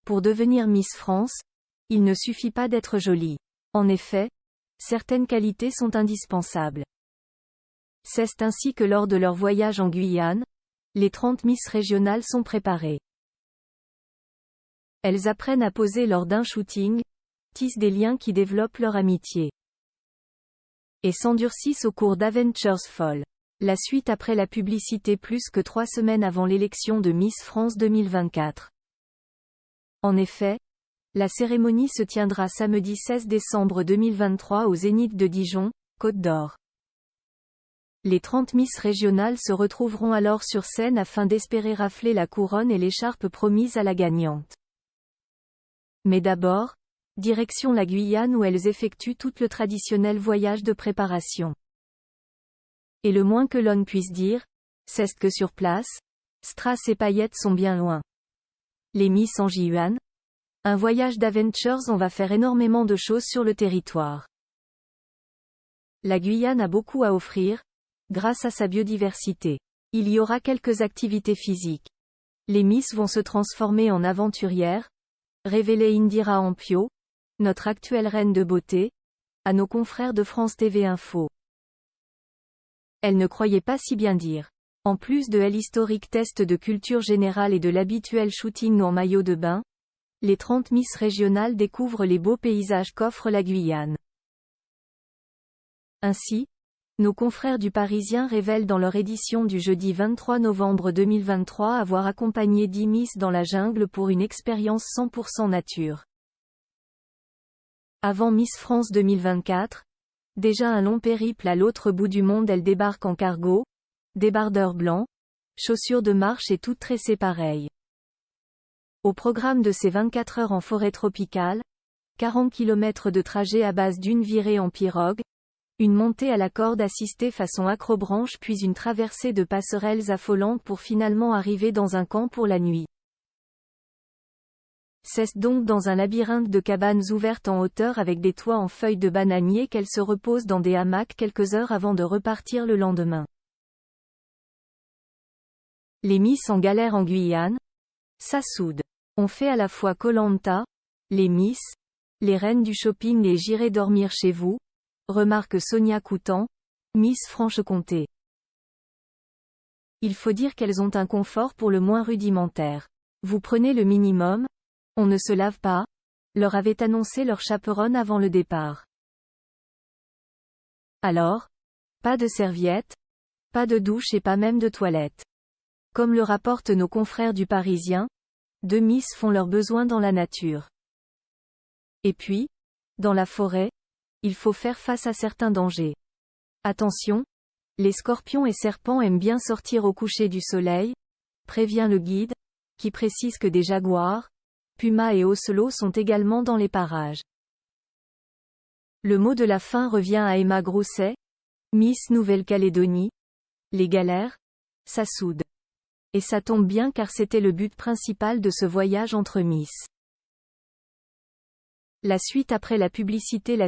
Pour devenir Miss France, il ne suffit pas d'être jolie. En effet, certaines qualités sont indispensables. C'est ainsi que lors de leur voyage en Guyane, les 30 Miss régionales sont préparées. Elles apprennent à poser lors d'un shooting, tissent des liens qui développent leur amitié. Et s'endurcissent au cours d'Aventures Fall. La suite après la publicité plus que 3 semaines avant l'élection de Miss France 2024. En effet, la cérémonie se tiendra samedi 16 décembre 2023 au Zénith de Dijon, Côte d'Or. Les 30 Miss régionales se retrouveront alors sur scène afin d'espérer rafler la couronne et l'écharpe promise à la gagnante. Mais d'abord, direction la Guyane où elles effectuent tout le traditionnel voyage de préparation. Et le moins que l'on puisse dire, c'est que sur place, strass et paillettes sont bien loin. Les Miss en Guyane, un voyage d'Aventures, on va faire énormément de choses sur le territoire. La Guyane a beaucoup à offrir, grâce à sa biodiversité. Il y aura quelques activités physiques. Les Miss vont se transformer en aventurières, révéler Indira Ampio, notre actuelle reine de beauté, à nos confrères de France TV Info. Elle ne croyait pas si bien dire. En plus de l'historique test de culture générale et de l'habituel shooting en maillot de bain, les 30 Miss régionales découvrent les beaux paysages qu'offre la Guyane. Ainsi, nos confrères du Parisien révèlent dans leur édition du jeudi 23 novembre 2023 avoir accompagné 10 Miss dans la jungle pour une expérience 100% nature. Avant Miss France 2024, déjà un long périple à l'autre bout du monde, elles débarquent en cargo, débardeurs blancs, chaussures de marche et toutes tressées pareilles. Au programme de ces 24 heures en forêt tropicale, 40 km de trajet à base d'une virée en pirogue, une montée à la corde assistée façon acrobranche puis une traversée de passerelles affolantes pour finalement arriver dans un camp pour la nuit. C'est donc dans un labyrinthe de cabanes ouvertes en hauteur avec des toits en feuilles de bananier qu'elles se reposent dans des hamacs quelques heures avant de repartir le lendemain. Les Miss en galère en Guyane, ça soude. On fait à la fois Koh-Lanta, les Miss, les reines du shopping et j'irai dormir chez vous, remarque Sonia Coutan, Miss Franche-Comté. Il faut dire qu'elles ont un confort pour le moins rudimentaire. Vous prenez le minimum, on ne se lave pas, leur avait annoncé leur chaperonne avant le départ. Alors, pas de serviette, pas de douche et pas même de toilette. Comme le rapportent nos confrères du Parisien, 2 Miss font leurs besoins dans la nature. Et puis, dans la forêt, il faut faire face à certains dangers. Attention, les scorpions et serpents aiment bien sortir au coucher du soleil, prévient le guide, qui précise que des jaguars, pumas et ocelots sont également dans les parages. Le mot de la fin revient à Emma Grousset, Miss Nouvelle-Calédonie. Les galères, ça soude. Et ça tombe bien car c'était le but principal de ce voyage entre Miss. La suite après la publicité.